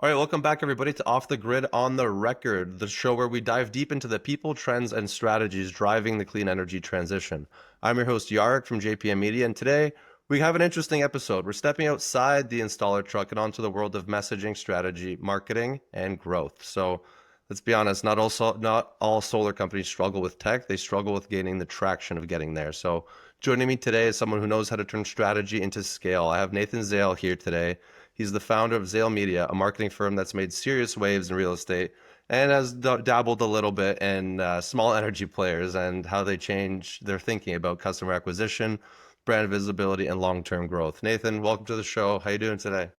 All right, welcome back, everybody, to Off the Grid on the Record, the show where we dive deep into the people, trends, and strategies driving the clean energy transition. I'm your host, Yarek from JPM Media, and today we have an interesting episode. We're stepping outside the installer truck and onto the world of messaging, strategy, marketing, and growth. So let's be honest, not all solar companies struggle with tech. They struggle with gaining the traction of getting there. So joining me today is someone who knows how to turn strategy into scale. I have Nathan Zale here today. He's the founder of Zale Media, a marketing firm that's made serious waves in real estate and has dabbled a little bit in small energy players and how they change their thinking about customer acquisition, brand visibility, and long-term growth. Nathan, welcome to the show. How you doing today?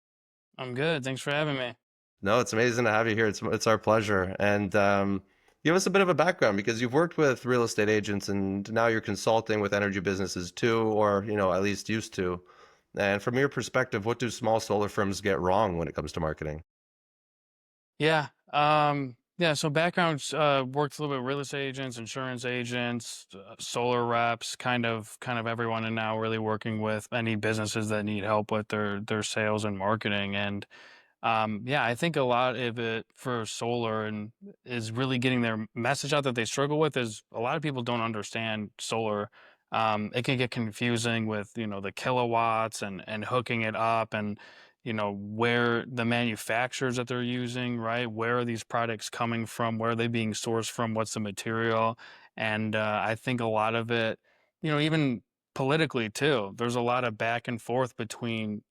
I'm good. Thanks for having me. No, it's amazing to have you here. It's our pleasure. And give us a bit of a background because you've worked with real estate agents and now you're consulting with energy businesses too, or at least used to. And from your perspective, what do small solar firms get wrong when it comes to marketing? Yeah. So backgrounds, worked a little bit with real estate agents, insurance agents, solar reps, kind of everyone, and now really working with any businesses that need help with their sales and marketing. And yeah, I think a lot of it for solar and is really getting their message out that they struggle with is a lot of people don't understand solar. It can get confusing with, the kilowatts and hooking it up and, where the manufacturers that they're using, right? Where are these products coming from? Where are they being sourced from? What's the material? And I think a lot of it, even politically too, there's a lot of back and forth between,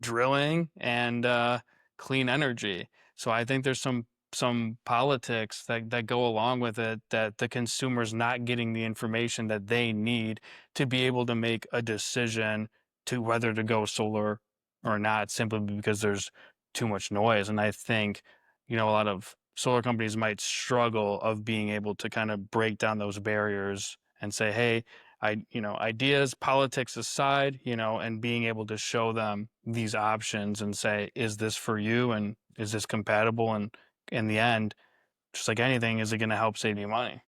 drilling and clean energy. So I think there's some politics that go along with it that the consumer's not getting the information that they need to be able to make a decision to whether to go solar or not, simply because there's too much noise. And I think, a lot of solar companies might struggle of being able to kind of break down those barriers and say, hey, ideas, politics aside, and being able to show them these options and say, is this for you? And is this compatible? And in the end, just like anything, is it going to help save you money?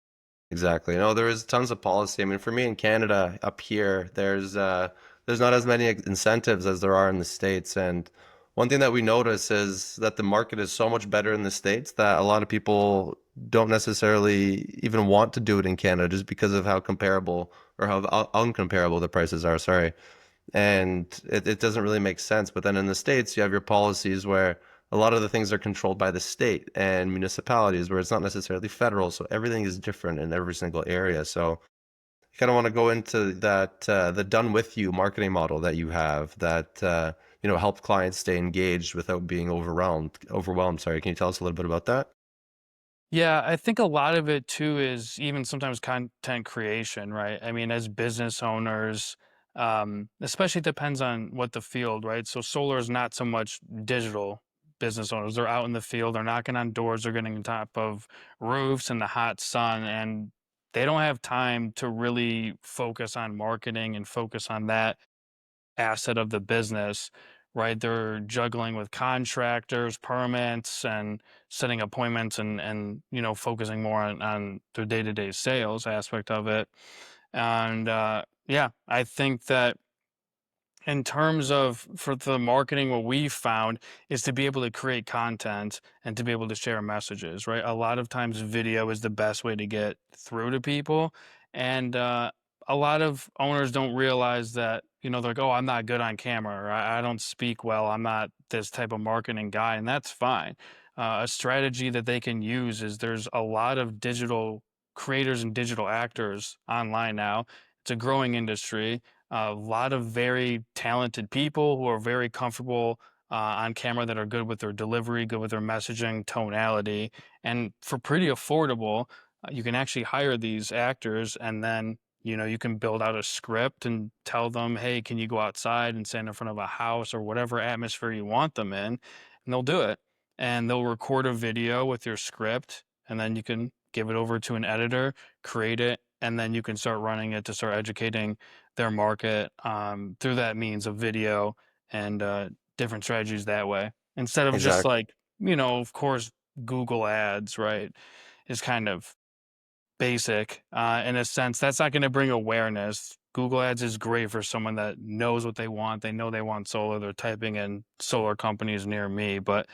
Exactly. No, there is tons of policy. I mean, for me in Canada up here, there's not as many incentives as there are in the States. And one thing that we notice is that the market is so much better in the States that a lot of people don't necessarily even want to do it in Canada just because of how comparable or how uncomparable the prices are. Sorry. And it doesn't really make sense. But then in the States, you have your policies where a lot of the things are controlled by the state and municipalities, where it's not necessarily federal. So everything is different in every single area. So you kind of want to go into that the done with you marketing model that you have that help clients stay engaged without being overwhelmed. Overwhelmed. Sorry, can you tell us a little bit about that? Yeah, I think a lot of it too is even sometimes content creation, right? I mean, as business owners, especially depends on what the field, right? So solar is not so much digital business owners. They're out in the field, they're knocking on doors, they're getting on top of roofs in the hot sun, and they don't have time to really focus on marketing and focus on that asset of the business, right? They're juggling with contractors, permits, and setting appointments and focusing more on their day-to-day sales aspect of it. And yeah, I think that in terms of for the marketing, what we found is to be able to create content and to be able to share messages, right? A lot of times video is the best way to get through to people. And a lot of owners don't realize that, they're like, oh, I'm not good on camera, or I don't speak well. I'm not this type of marketing guy. And that's fine. A strategy that they can use is there's a lot of digital creators and digital actors online now. It's a growing industry, a lot of very talented people who are very comfortable on camera, that are good with their delivery, good with their messaging, tonality, and for pretty affordable, you can actually hire these actors, and then you can build out a script and tell them, hey, can you go outside and stand in front of a house or whatever atmosphere you want them in, and they'll do it, and they'll record a video with your script, and then you can give it over to an editor, create it, and then you can start running it to start educating their market through that means of video and different strategies that way. Instead of just Exactly. like, of course, Google ads, right, is kind of basic in a sense. That's not going to bring awareness. Google ads is great for someone that knows what they want. They know they want solar. They're typing in solar companies near me. But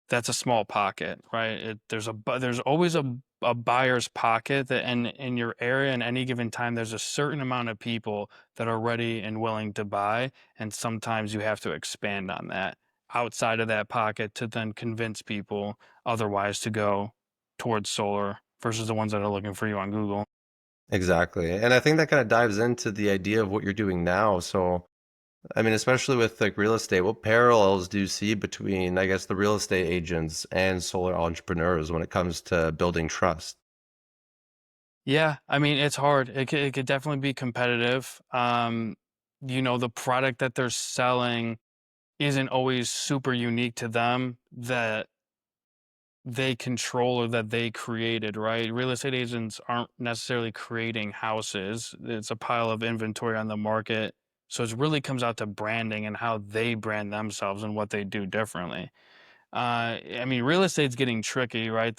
that's a small pocket, right? There's always a buyer's pocket that in your area in any given time, there's a certain amount of people that are ready and willing to buy, and sometimes you have to expand on that outside of that pocket to then convince people otherwise to go towards solar versus the ones that are looking for you on Google. Exactly. And I think that kind of dives into the idea of what you're doing now. So, I mean, especially with like real estate, what parallels do you see between, I guess, the real estate agents and solar entrepreneurs when it comes to building trust? Yeah, I mean, it's hard. It could definitely be competitive. The product that they're selling isn't always super unique to them that they control or that they created, right? Real estate agents aren't necessarily creating houses. It's a pile of inventory on the market. So it really comes out to branding and how they brand themselves and what they do differently. I mean, real estate's getting tricky, right?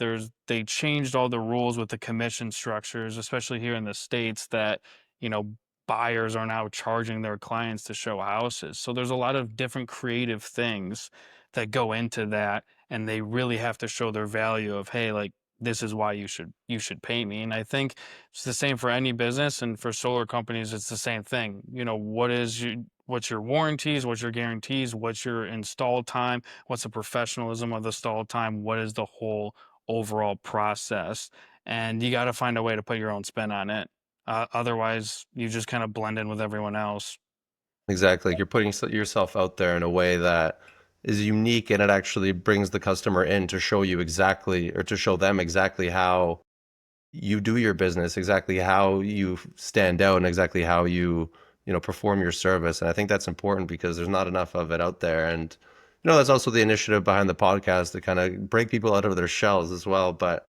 They changed all the rules with the commission structures, especially here in the States, that, you know, buyers are now charging their clients to show houses. So there's a lot of different creative things that go into that, and they really have to show their value of, hey, like this is why you should pay me. And I think it's the same for any business, and for solar companies, it's the same thing. What's your warranties, what's your guarantees, what's your install time, what's the professionalism of the stall time, what is the whole overall process, and you got to find a way to put your own spin on it. Otherwise you just kind of blend in with everyone else. Exactly. Like you're putting yourself out there in a way that is unique and it actually brings the customer in to show you exactly or to show them exactly how you do your business, exactly how you stand out and exactly how you perform your service. And I think that's important because there's not enough of it out there. And that's also the initiative behind the podcast to kind of break people out of their shells as well. But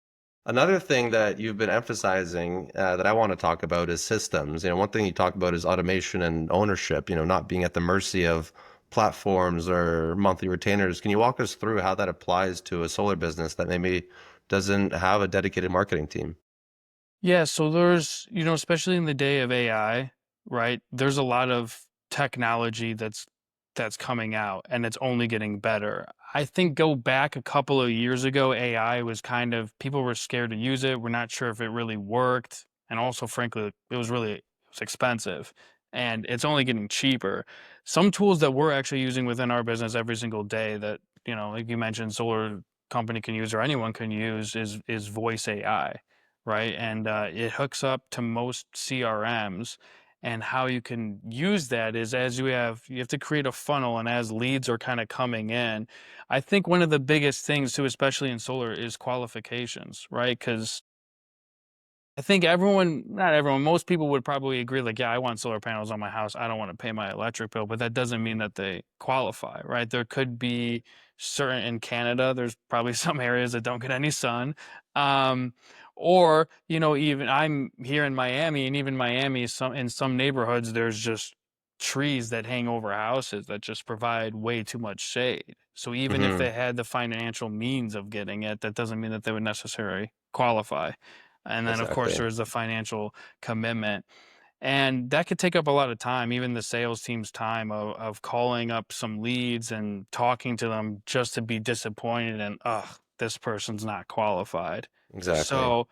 another thing that you've been emphasizing that I want to talk about is systems. One thing you talk about is automation and ownership, not being at the mercy of platforms or monthly retainers. Can you walk us through how that applies to a solar business that maybe doesn't have a dedicated marketing team? Yeah, so there's, especially in the day of AI, right? There's a lot of technology that's coming out and it's only getting better. I think go back a couple of years ago, AI was kind of people were scared to use it. We're not sure if it really worked. And also, frankly, it was expensive and it's only getting cheaper. Some tools that we're actually using within our business every single day that, like you mentioned, solar company can use or anyone can use is voice AI, right? And it hooks up to most CRMs. And how you can use that is as you have to create a funnel, and as leads are kind of coming in. I think one of the biggest things too, especially in solar, is qualifications, right? Because I think not everyone, most people would probably agree, like, yeah, I want solar panels on my house. I don't want to pay my electric bill, but that doesn't mean that they qualify, right? There could be certain in Canada, there's probably some areas that don't get any sun. Um, or, even I'm here in Miami, and even Miami, in some neighborhoods, there's just trees that hang over houses that just provide way too much shade. So even if Hmm. they had the financial means of getting it, that doesn't mean that they would necessarily qualify. And then, of course, Exactly. there's the financial commitment. And that could take up a lot of time, even the sales team's time of calling up some leads and talking to them just to be disappointed and, ugh, this person's not qualified. Exactly. So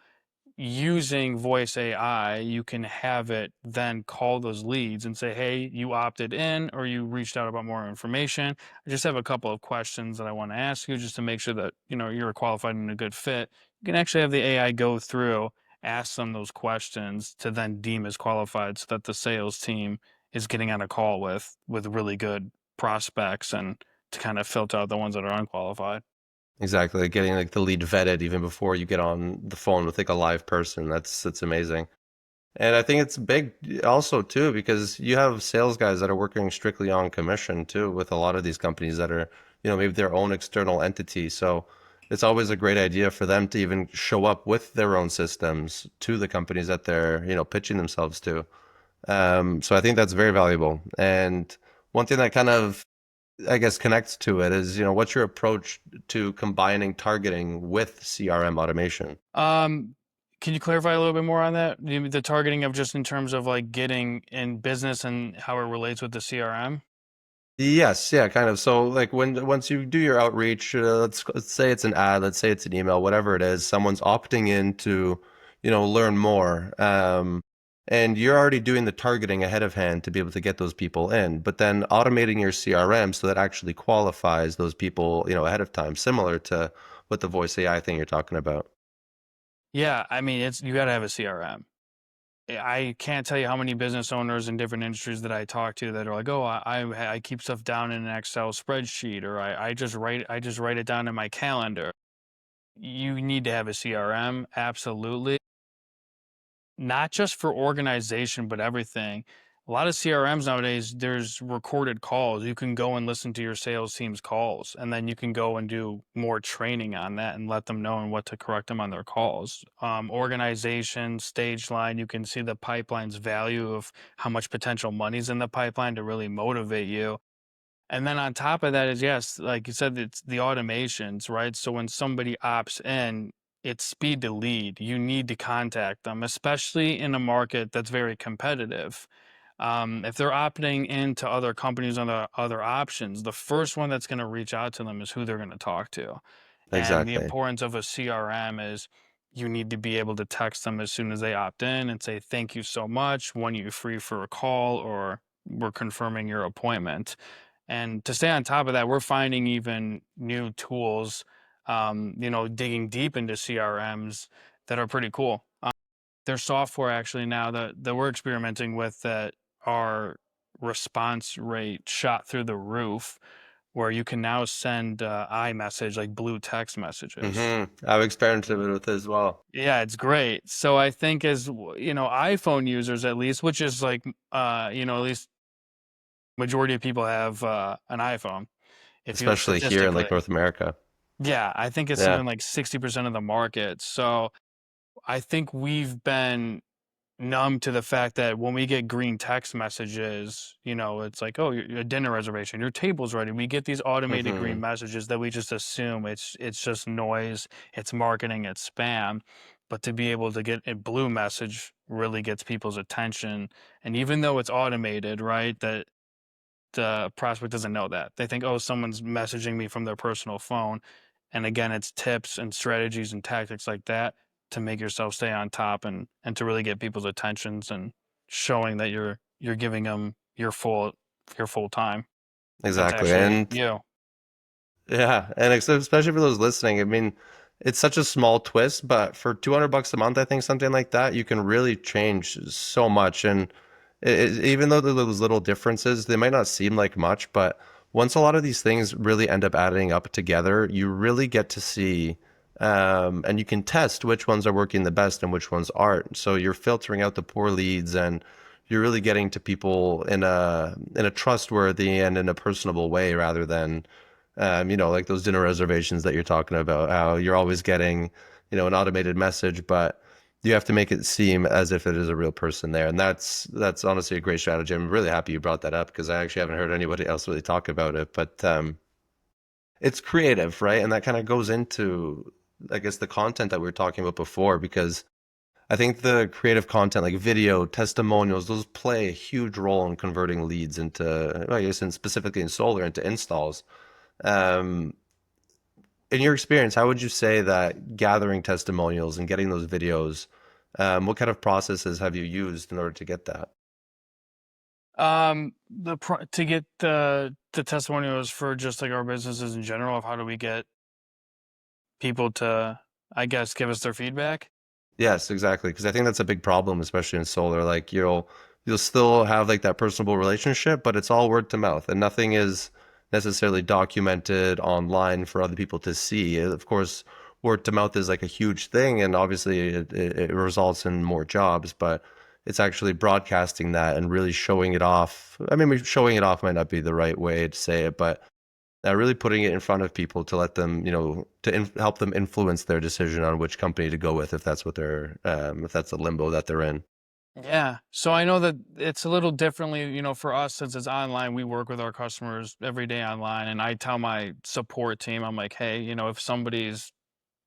using voice AI, you can have it then call those leads and say, hey, you opted in or you reached out about more information. I just have a couple of questions that I want to ask you just to make sure that, you're qualified and a good fit. You can actually have the AI go through, ask them those questions to then deem as qualified so that the sales team is getting on a call with really good prospects and to kind of filter out the ones that are unqualified. Exactly. Like getting like the lead vetted even before you get on the phone with like a live person. That's amazing. And I think it's big also too because you have sales guys that are working strictly on commission too with a lot of these companies that are, maybe their own external entity. So it's always a great idea for them to even show up with their own systems to the companies that they're, pitching themselves to. So I think that's very valuable. And one thing that kind of, I guess, connects to it is, what's your approach to combining targeting with CRM automation? Um, can you clarify a little bit more on that? The targeting of just in terms of like getting in business and how it relates with the CRM? Yes, yeah, kind of. So like when once you do your outreach, let's say it's an ad, let's say it's an email, whatever it is, someone's opting in to, learn more. And you're already doing the targeting ahead of hand to be able to get those people in, but then automating your CRM so that actually qualifies those people, ahead of time, similar to what the voice AI thing you're talking about. Yeah, I mean, it's you got to have a CRM. I can't tell you how many business owners in different industries that I talk to that are like, "Oh, I keep stuff down in an Excel spreadsheet, or I just write it down in my calendar." You need to have a CRM, absolutely. Not just for organization, but everything. A lot of CRMs nowadays, there's recorded calls. You can go and listen to your sales team's calls, and then you can go and do more training on that and let them know and what to correct them on their calls. Organization, stage line, you can see the pipeline's value of how much potential money's in the pipeline to really motivate you. And then on top of that is, yes, like you said, it's the automations, right? So when somebody opts in, it's speed to lead. You need to contact them, especially in a market that's very competitive. If they're opting into other companies on the other options, the first one that's going to reach out to them is who they're going to talk to. And the Exactly. importance of a CRM is you need to be able to text them as soon as they opt in and say, thank you so much. When are you free for a call, or we're confirming your appointment. And to stay on top of that, we're finding even new tools, digging deep into CRMs that are pretty cool. There's software actually now that we're experimenting with that our response rate shot through the roof, where you can now send iMessage, like blue text messages. I've experimented with it as well, Yeah, it's great. So I think iPhone users at least, which is like, at least majority of people have an iPhone. If you look especially here in like statistically. North America. Yeah, I think it's Yeah. something like 60% of the market. So I think we've been numb to the fact that when we get green text messages, it's like, oh, your dinner reservation, your table's ready. We get these automated green hmm messages that we just assume it's just noise, it's marketing, it's spam. But to be able to get a blue message really gets people's attention. And even though it's automated, right, that the prospect doesn't know that. They think, "Oh, someone's messaging me from their personal phone." And again, it's tips and strategies and tactics like that to make yourself stay on top and to really get people's attentions and showing that you're giving them your full time. That's Exactly. actually And you. yeah, and especially for those listening, I mean, it's such a small twist, but for $200 a month, I think something like that, you can really change so much. And even though there are those little differences, they might not seem like much, but once a lot of these things really end up adding up together, you really get to see, and you can test which ones are working the best and which ones aren't. So you're filtering out the poor leads, and you're really getting to people in a trustworthy and in a personable way rather than like those dinner reservations that you're talking about, how you're always getting, an automated message, but you have to make it seem as if it is a real person there. And that's honestly a great strategy. I'm really happy you brought that up because I actually haven't heard anybody else really talk about it. But it's creative, right? And that kind of goes into, I guess, the content that we were talking about before, because I think the creative content like video, testimonials, those play a huge role in converting leads into, well, I guess, and specifically in solar, into installs. Um, in your experience, how would you say that gathering testimonials and getting those videos, what kind of processes have you used in order to get that? To get the testimonials for just like our businesses in general of how do we get people to, I guess, give us their feedback. Yes, exactly. Because I think that's a big problem, especially in solar. Like you'll still have like that personable relationship, but it's all word to mouth, and nothing is necessarily documented online for other people to see. Of course, word to mouth is like a huge thing, and obviously it results in more jobs, but it's actually broadcasting that and really showing it off. I mean, showing it off might not be the right way to say it, but really putting it in front of people to let them, help them influence their decision on which company to go with if that's what they're, if that's the limbo that they're in. Yeah. So I know that it's a little differently, for us since it's online, we work with our customers every day online. And I tell my support team, I'm like, hey, if somebody's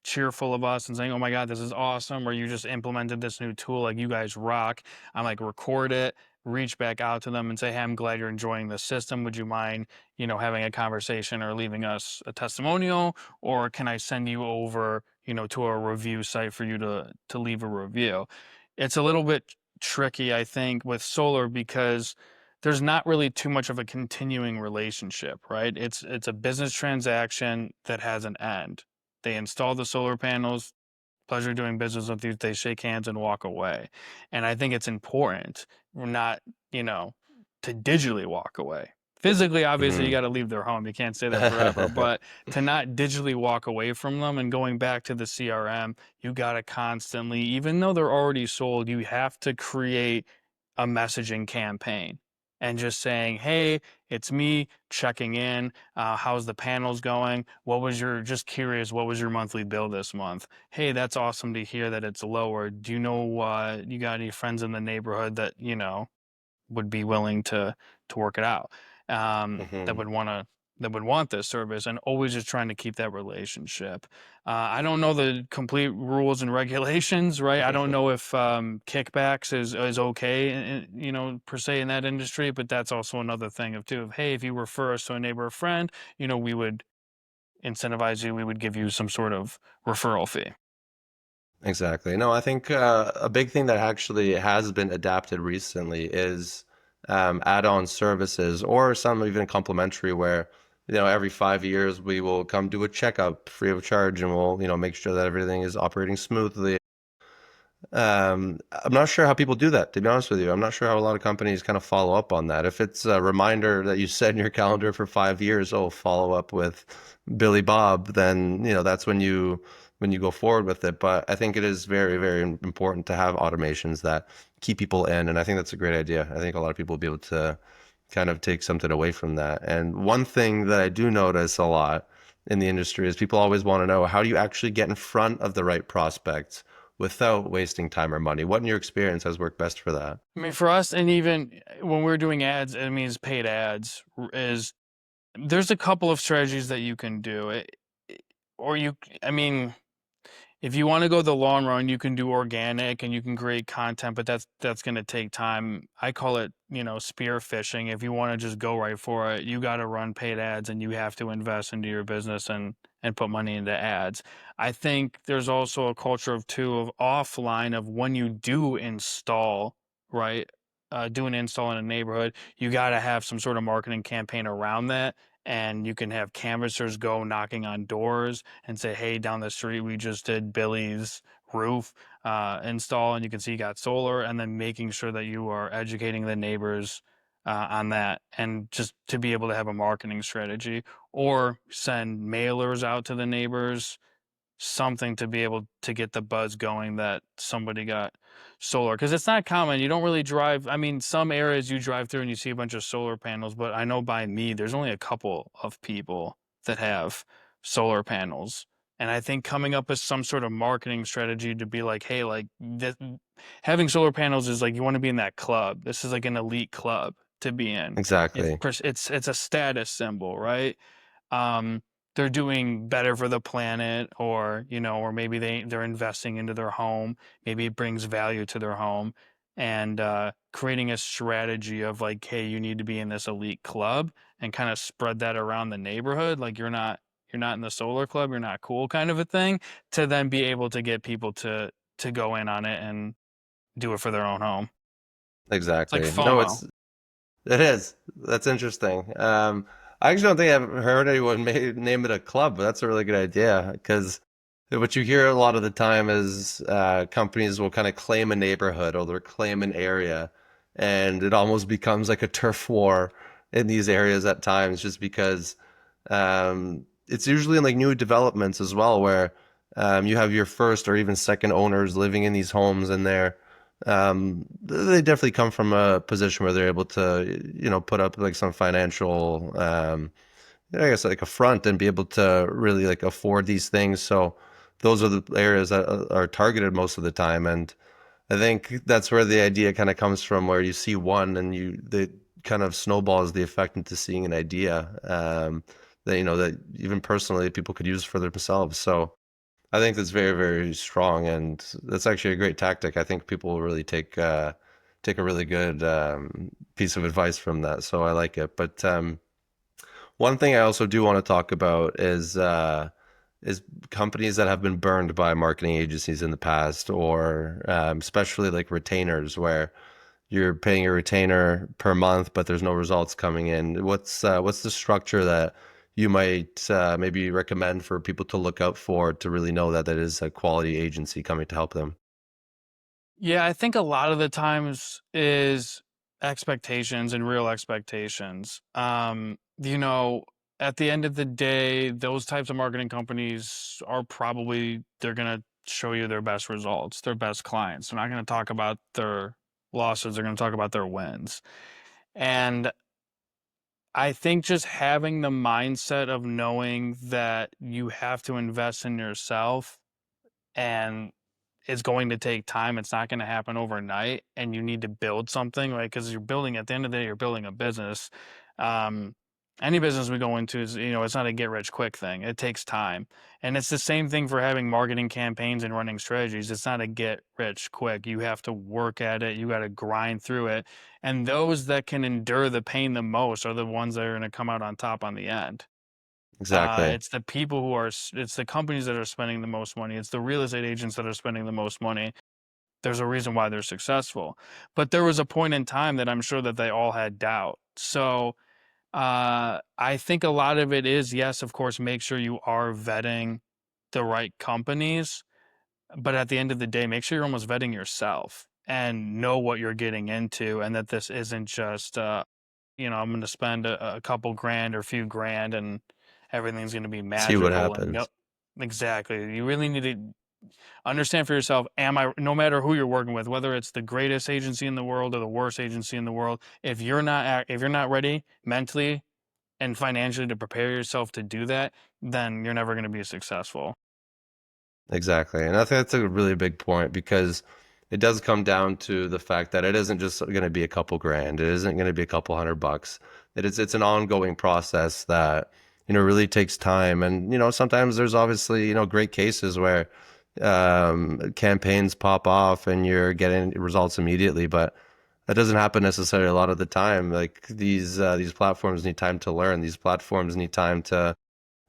cheerful of us and saying, oh my God, this is awesome, or you just implemented this new tool, like you guys rock, I'm like, record it, reach back out to them and say, hey, I'm glad you're enjoying the system. Would you mind, having a conversation or leaving us a testimonial? Or can I send you over, to a review site for you to leave a review? It's a little bit tricky, I think, with solar because there's not really too much of a continuing relationship, right? It's a business transaction that has an end. They install the solar panels, pleasure doing business with you. They shake hands and walk away. And I think it's important not, you know, to digitally walk away. Physically, obviously, you Hmm. got to leave their home. You can't stay there forever, but to not digitally walk away from them and going back to the CRM, you got to constantly, even though they're already sold, you have to create a messaging campaign and just saying, hey, it's me checking in. How's the panels going? Just curious, what was your monthly bill this month? Hey, that's awesome to hear that it's lower. Do you know, you got any friends in the neighborhood that, would be willing to work it out, that Hmm. would want this service, and always just trying to keep that relationship. I don't know the complete rules and regulations, right? I don't know if kickbacks is okay, per se in that industry, but that's also another thing of too. Of hey, if you refer us to a neighbor or friend, we would incentivize you. We would give you some sort of referral fee. Exactly. No, I think a big thing that actually has been adapted recently is add-on services or some even complimentary where, every 5 years we will come do a checkup free of charge and we'll, make sure that everything is operating smoothly. I'm not sure how people do that, to be honest with you. I'm not sure how a lot of companies kind of follow up on that. If it's a reminder that you set in your calendar for 5 years, oh, follow up with Billy Bob, then, that's when you go forward with it. But I think it is very, very important to have automations that keep people in, and I think that's a great idea. I think a lot of people will be able to kind of take something away from that. And one thing that I do notice a lot in the industry is people always want to know, how do you actually get in front of the right prospects without wasting time or money? What in your experience has worked best for that? I mean, for us, and even when we're doing ads, I mean, it's paid ads is there's a couple of strategies that you can do. Or I mean, if you want to go the long run, you can do organic and you can create content, but that's going to take time. I call it, spear fishing. If you want to just go right for it, you got to run paid ads and you have to invest into your business and put money into ads. I think there's also a culture of too of offline of when you do install, right? Do an install in a neighborhood, you got to have some sort of marketing campaign around that. And you can have canvassers go knocking on doors and say, hey, down the street, we just did Billy's roof install, and you can see you got solar, and then making sure that you are educating the neighbors on that, and just to be able to have a marketing strategy or send mailers out to the neighbors, something to be able to get the buzz going that somebody got solar, because it's not common. You don't really drive. I mean, some areas you drive through and you see a bunch of solar panels, but I know by me there's only a couple of people that have solar panels. And I think coming up with some sort of marketing strategy to be like, hey, like this, having solar panels is like you want to be in that club. This is like an elite club to be in. It's Exactly. it's a status symbol, right? um, they're doing better for the planet, or or maybe they're investing into their home. Maybe it brings value to their home, and creating a strategy of like, hey, you need to be in this elite club, and kind of spread that around the neighborhood. Like you're not in the solar club, you're not cool, kind of a thing, to then be able to get people to go in on it and do it for their own home. It's like Exactly. No, FOMO. it is. That's interesting. I actually don't think I've heard anyone name it a club, but that's a really good idea because what you hear a lot of the time is companies will kind of claim a neighborhood or they'll claim an area, and it almost becomes like a turf war in these areas at times, just because it's usually in like new developments as well, where you have your first or even second owners living in these homes, and they definitely come from a position where they're able to, put up like some financial, I guess like a front and be able to really like afford these things. So those are the areas that are targeted most of the time. And I think that's where the idea kind of comes from, where you see one and the kind of snowballs the effect into seeing an idea, that, that even personally people could use for themselves. So I think that's very, very strong, and that's actually a great tactic. I think people will really take take a really good piece of advice from that. So I like it. But one thing I also do want to talk about is companies that have been burned by marketing agencies in the past, or especially like retainers, where you're paying a retainer per month, but there's no results coming in. What's the structure that you might maybe recommend for people to look out for to really know that that is a quality agency coming to help them? Yeah, I think a lot of the times is expectations and real expectations. At the end of the day, those types of marketing companies are probably they're gonna show you their best results, their best clients. They're not gonna talk about their losses, they're gonna talk about their wins. And I think just having the mindset of knowing that you have to invest in yourself and it's going to take time. It's not going to happen overnight, and you need to build something, right? Because you're building at the end of the day, you're building a business. Um, any business we go into is, it's not a get rich quick thing. It takes time, and it's the same thing for having marketing campaigns and running strategies. It's not a get rich quick. You have to work at it. You got to grind through it, and those that can endure the pain the most are the ones that are going to come out on top on the end. Exactly. It's the people who are, it's the companies that are spending the most money. It's the real estate agents that are spending the most money. There's a reason why they're successful. But there was a point in time that I'm sure that they all had doubt. So I think a lot of it is, yes, of course, make sure you are vetting the right companies. But at the end of the day, make sure you're almost vetting yourself and know what you're getting into and that this isn't just, I'm going to spend a couple grand or a few grand and everything's going to be See what magical. And no, happens. exactly. You really need to understand for yourself, no matter who you're working with, whether it's the greatest agency in the world or the worst agency in the world, if you're not ready mentally and financially to prepare yourself to do that, then you're never going to be successful. Exactly. And I think that's a really big point because it does come down to the fact that it isn't just going to be a couple grand. It isn't going to be a couple $100. It's an ongoing process that, really takes time. And, sometimes there's obviously, great cases where campaigns pop off and you're getting results immediately, but that doesn't happen necessarily a lot of the time. Like these platforms need time to learn. These platforms need time to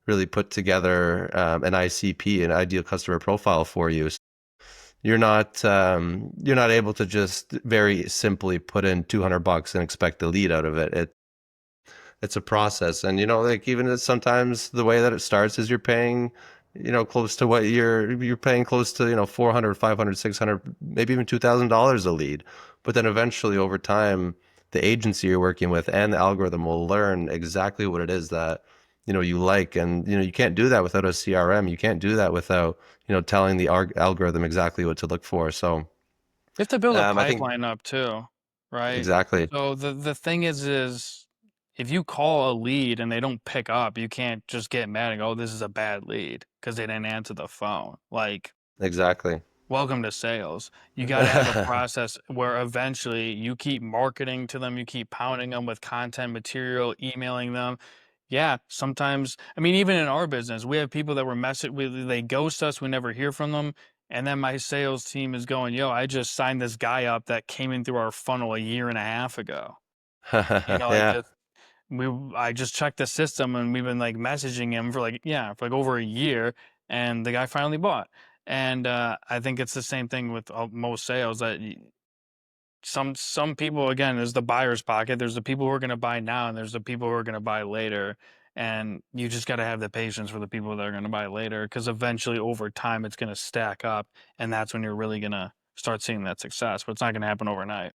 really put together an ICP, an ideal customer profile for you. So you're not able to just very simply put in $200 and expect a lead out of it. It's a process, and like even sometimes the way that it starts is you're paying, close to what you're paying close to 400, 500, 600, maybe even $2,000 a lead, but then eventually over time the agency you're working with and the algorithm will learn exactly what it is that you like, and you can't do that without a CRM. You can't do that without telling the algorithm exactly what to look for. So You have to build a I think pipeline up too, right? exactly. So the thing is if you call a lead and they don't pick up, you can't just get mad and go, "Oh, this is a bad lead," because they didn't answer the phone. Like, Exactly. welcome to sales. You got to have a process where eventually you keep marketing to them, you keep pounding them with content material, emailing them. Yeah, sometimes, I mean, even in our business, we have people that were messing with, they ghost us, we never hear from them. And then my sales team is going, yo, I just signed this guy up that came in through our funnel a year and a half ago. I Yeah, I just checked the system and we've been like messaging him for like, yeah, for like over a year, and the guy finally bought. And I think it's the same thing with most sales that some people, again, there's the buyer's pocket, there's the people who are going to buy now, and there's the people who are going to buy later. And you just got to have the patience for the people that are going to buy later, because eventually over time it's going to stack up, and that's when you're really going to start seeing that success. But it's not going to happen overnight.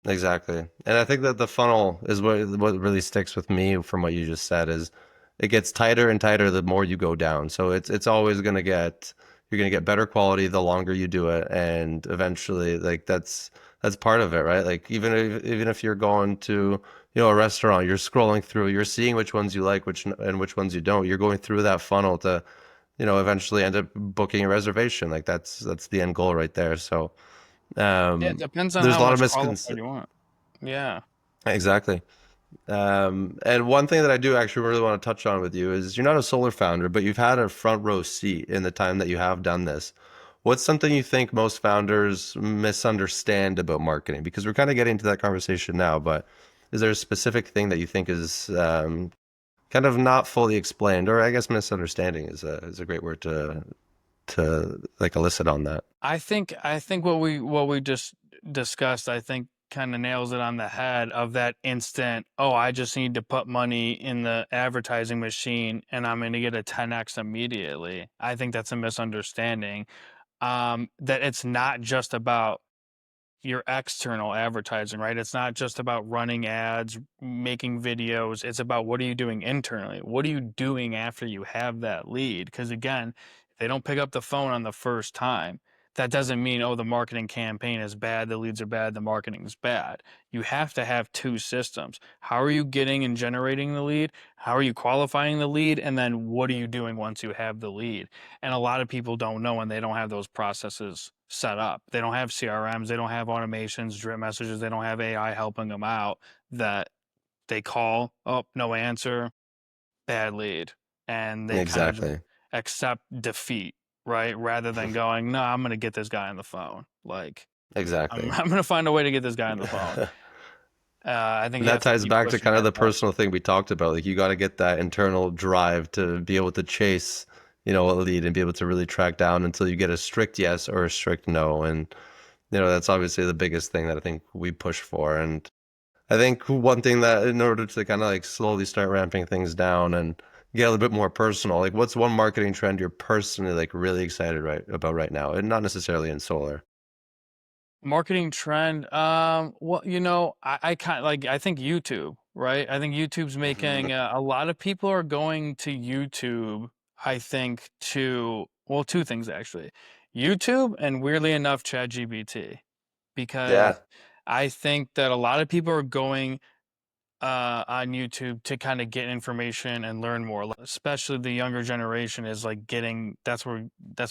exactly. And I think that the funnel is what really sticks with me from what you just said is it gets tighter and tighter the more you go down. So it's always going to get you're going to get better quality the longer you do it, and eventually like that's part of it, right? Like even if you're going to a restaurant, you're scrolling through, you're seeing which ones you like, which ones you don't. You're going through that funnel to eventually end up booking a reservation. Like that's the end goal right there. So Yeah, it depends on there's a how lot of much misconceptions. qualified you want. Yeah. Exactly. And one thing that I do actually really want to touch on with you is you're not a solar founder, but you've had a front row seat in the time that you have done this. What's something you think most founders misunderstand about marketing? Because we're kind of getting to that conversation now, but is there a specific thing that you think is kind of not fully explained, or I guess misunderstanding is a great word to like elicit on that? I think what we just discussed, I think kind of nails it on the head of that instant, oh, I just need to put money in the advertising machine and I'm going to get a 10x immediately. I think that's a misunderstanding. That it's not just about your external advertising, right? It's not just about running ads, making videos. It's about what are you doing internally? What are you doing after you have that lead? Because again, if they don't pick up the phone on the first time, that doesn't mean, oh, the marketing campaign is bad, the leads are bad, the marketing is bad. You have to have two systems. How are you getting and generating the lead? How are you qualifying the lead? And then what are you doing once you have the lead? And a lot of people don't know and they don't have those processes set up. They don't have CRMs, they don't have automations, drip messages, they don't have AI helping them out that they call, oh, no answer, bad lead. And they kind of just Exactly. accept defeat, right? Rather than going, no, I'm going to get this guy on the phone. Like, I'm, Exactly. I'm going to find a way to get this guy on the phone. I think And you that have to ties keep back to pushing kind of that the button. personal thing we talked about. Like you got to get that internal drive to be able to chase, a lead and be able to really track down until you get a strict yes or a strict no. And, that's obviously the biggest thing that I think we push for. And I think one thing that in order to kind of like slowly start ramping things down and get a little bit more personal, like what's one marketing trend you're personally like really excited about right now? And not necessarily in solar. Marketing trend, well, I kind of like, I think YouTube, right? I think YouTube's Hmm. making a lot of people are going to YouTube, I think, well, two things actually. YouTube and weirdly enough, ChatGPT, because Yeah, I think that a lot of people are going on YouTube to kind of get information and learn more. Especially the younger generation is like getting that's where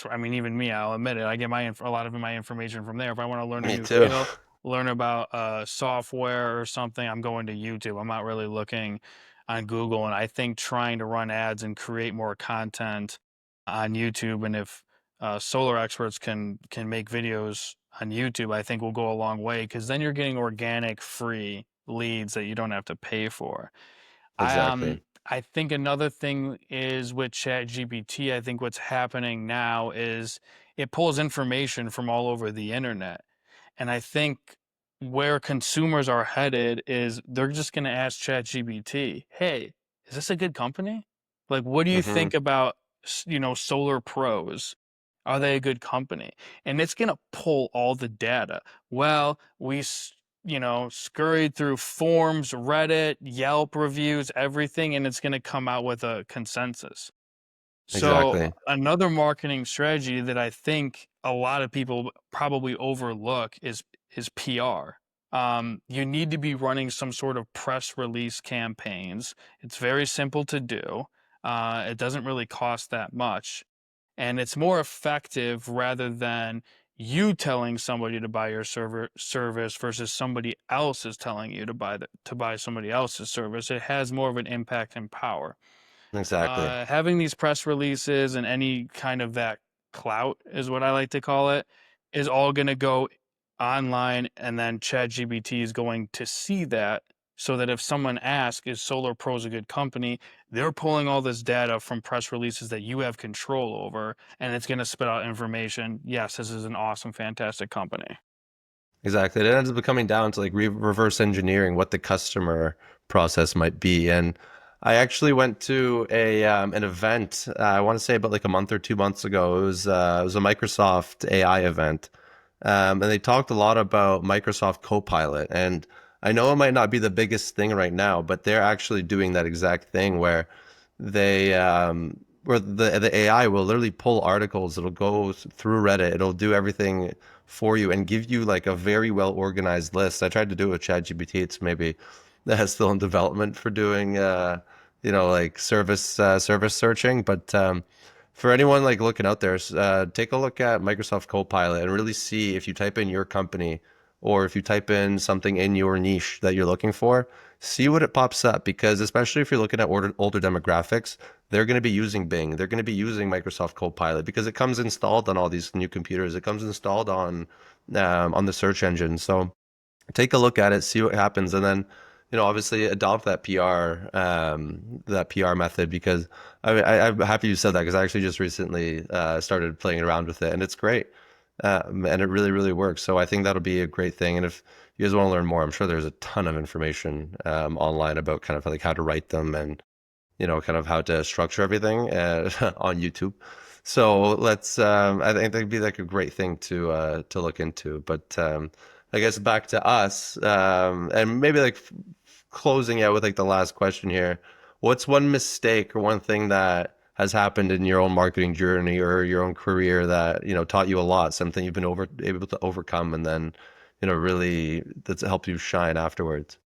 I mean even me, I'll admit it. I get a lot of my information from there. If I want to learn a me new too. skill, learn about software or something, I'm going to YouTube. I'm not really looking on Google. And I think trying to run ads and create more content on YouTube, and if solar experts can make videos on YouTube, I think will go a long way because then you're getting organic, free leads that you don't have to pay for. Exactly. I think another thing is with ChatGPT, I think what's happening now is it pulls information from all over the internet. And I think where consumers are headed is they're just going to ask ChatGPT, "Hey, is this a good company? Like, what do you Hmm. think about, Solar Pros? Are they a good company?" And it's going to pull all the data. Well, scurried through forums, Reddit, Yelp reviews, everything, and it's going to come out with a consensus. So Exactly. another marketing strategy that I think a lot of people probably overlook is PR. You need to be running some sort of press release campaigns. It's very simple to do. It doesn't really cost that much, and it's more effective rather than you telling somebody to buy your service versus somebody else is telling you to buy somebody else's service. It has more of an impact and power. Exactly. Having these press releases and any kind of that clout is what I like to call it, is all going to go online, and then ChatGPT is going to see that so that if someone asks, is Solar Pros a good company? They're pulling all this data from press releases that you have control over, and it's going to spit out information. Yes, this is an awesome, fantastic company. Exactly. It ends up coming down to like reverse engineering what the customer process might be. And I actually went to a an event. I want to say about like a month or 2 months ago. It was a Microsoft AI event, and they talked a lot about Microsoft Copilot. And I know it might not be the biggest thing right now, but they're actually doing that exact thing where the AI will literally pull articles. It'll go through Reddit. It'll do everything for you and give you like a very well organized list. I tried to do it with ChatGPT. It's maybe that's still in development for doing like service searching. But for anyone like looking out there, take a look at Microsoft Copilot and really see if you type in your company or if you type in something in your niche that you're looking for, see what it pops up, because especially if you're looking at older demographics, they're going to be using Bing, they're going to be using Microsoft Copilot because it comes installed on all these new computers. It comes installed on the search engine. So take a look at it, see what happens, and then, obviously adopt that PR method. Because I'm happy you said that, because I actually just recently started playing around with it, and it's great, and it really, really works. So I think that'll be a great thing. And if you guys want to learn more, I'm sure there's a ton of information online about kind of like how to write them, and kind of how to structure everything on YouTube. So I think that'd be like a great thing to look into. But I guess back to us, and maybe like closing out with like the last question here. What's one mistake or one thing that has happened in your own marketing journey or your own career that, taught you a lot, something you've been able to overcome, and then, really that's helped you shine afterwards?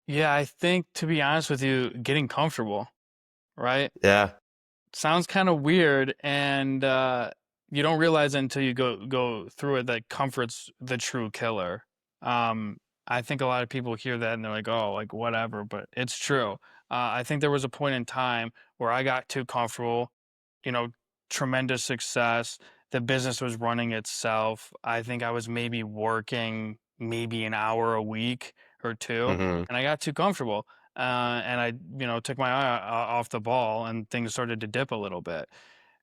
Yeah, I think to be honest with you, getting comfortable, right? Yeah. Sounds kind of weird, and you don't realize it until you go through it that comfort's the true killer. Um, I think a lot of people hear that and they're like, "Oh, like whatever," but it's true. I think there was a point in time where I got too comfortable, you know, tremendous success. The business was running itself. I think I was maybe working maybe an hour a week or two, Hmm. and I got too comfortable. And I, took my eye off the ball, and things started to dip a little bit.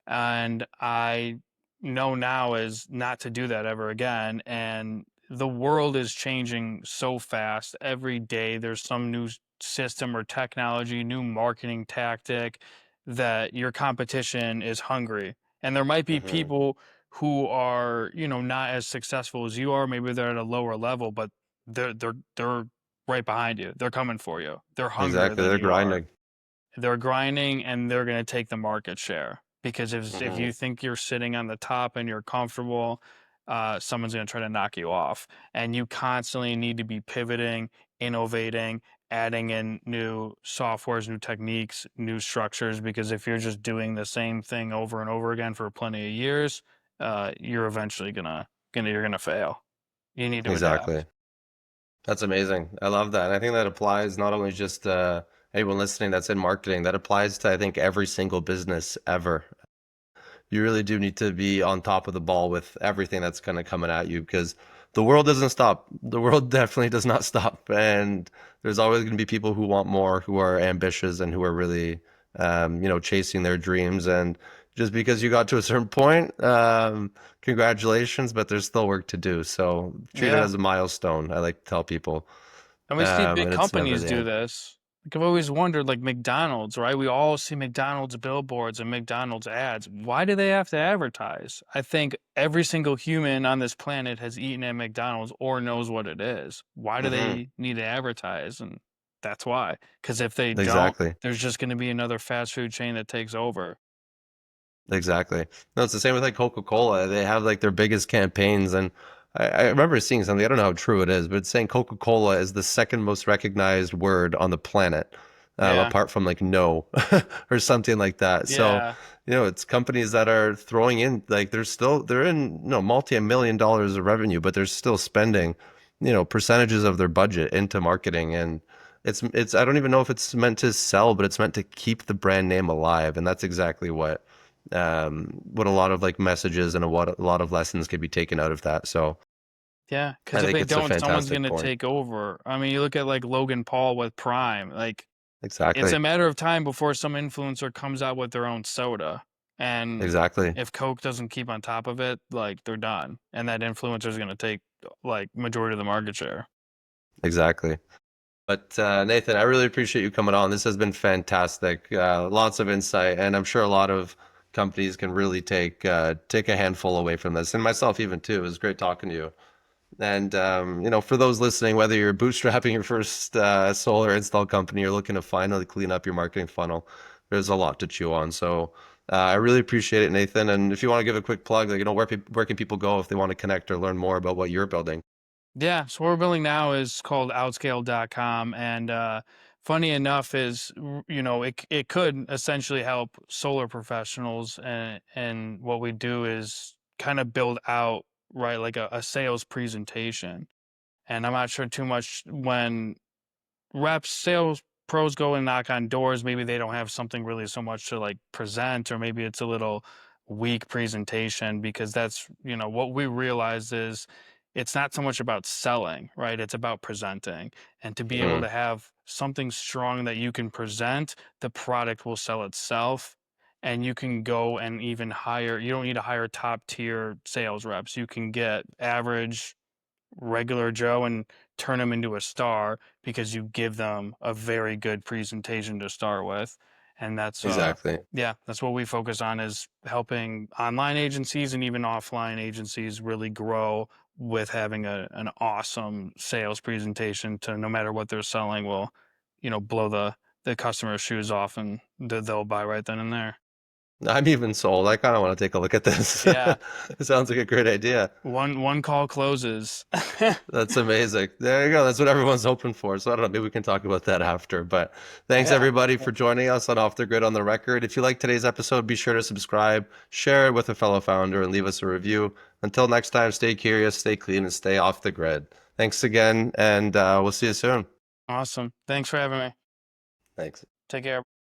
And I know now is not to do that ever again. And the world is changing so fast. Every day there's some new system or technology, new marketing tactic that your competition is hungry. And there might be Hmm. people who are, not as successful as you are. Maybe they're at a lower level, but they're right behind you. They're coming for you. They're hungrier Exactly. than They're you are. grinding. They're grinding and they're going to take the market share because if Hmm. you think you're sitting on the top and you're comfortable, someone's going to try to knock you off. And you constantly need to be pivoting, innovating, adding in new softwares, new techniques, new structures. Because if you're just doing the same thing over and over again for plenty of years, you're eventually you're gonna fail. You need to adapt. Exactly. That's amazing. I love that. And I think that applies not only just anyone listening that's in marketing, that applies to, I think, every single business ever. You really do need to be on top of the ball with everything that's kind of coming at you, because the world doesn't stop. The world definitely does not stop. And there's always going to be people who want more, who are ambitious, and who are really, chasing their dreams. And just because you got to a certain point, congratulations, but there's still work to do. So treat it Yeah. as a milestone. I like to tell people, And we see big and it's never companies the do end. this. Like I've always wondered, like McDonald's, right? We all see McDonald's billboards and McDonald's ads. Why do they have to advertise? I think every single human on this planet has eaten at McDonald's or knows what it is. Why do Hmm. they need to advertise? And that's why. Because if they don't, Exactly. there's just going to be another fast food chain that takes over. Exactly. No, it's the same with like Coca-Cola. They have like their biggest campaigns, and I remember seeing something. I don't know how true it is, but it's saying Coca-Cola is the second most recognized word on the planet, Yeah. apart from like no or something like that. So, Yeah. it's companies that are throwing in, like they're in, multi-million dollars of revenue, but they're still spending, percentages of their budget into marketing. And it's I don't even know if it's meant to sell, but it's meant to keep the brand name alive. And that's exactly what a lot of like messages and what a lot of lessons could be taken out of that. So Yeah. I Because if think they it's a don't, someone's going fantastic to point. take over. I mean, you look at like Logan Paul with Prime. Like, it's Exactly. a matter of time before some influencer comes out with their own soda. And Exactly. if Coke doesn't keep on top of it, like they're done. And that influencer is going to take like majority of the market share. Exactly. But Nathan, I really appreciate you coming on. This has been fantastic. Lots of insight, and I'm sure a lot of companies can really take a handful away from this, and myself even too. It was great talking to you. And for those listening, whether you're bootstrapping your first solar install company or looking to finally clean up your marketing funnel, there's a lot to chew on. So I really appreciate it, Nathan. And if you want to give a quick plug, like, where can people go if they want to connect or learn more about what you're building? Yeah, so what we're building now is called outscale.com. And funny enough is, it could essentially help solar professionals. And what we do is kind of build out, right, like a sales presentation. And I'm not sure too much when reps, sales pros go and knock on doors. Maybe they don't have something really so much to like present, or maybe it's a little weak presentation because that's, what we realize is it's not so much about selling, right? It's about presenting. And to be able Mm, to have something strong that you can present, the product will sell itself. And you can go and even hire, you don't need to hire top tier sales reps. You can get average regular Joe and turn them into a star because you give them a very good presentation to start with. And that's exactly. yeah, that's what we focus on, is helping online agencies and even offline agencies really grow with having an awesome sales presentation to, no matter what they're selling, will, blow the customer's shoes off, and they'll buy right then and there. I'm even sold. I kind of want to take a look at this. Yeah, It sounds like a great idea. one call closes. That's amazing. There you go. That's what everyone's hoping for. So I don't know. Maybe we can talk about that after. But thanks Yeah, everybody for joining us on Off the Grid on the Record. If you like today's episode, be sure to subscribe, share it with a fellow founder, and leave us a review. Until next time, stay curious, stay clean, and stay off the grid. Thanks again, and we'll see you soon. awesome. Thanks for having me. Thanks. Take care.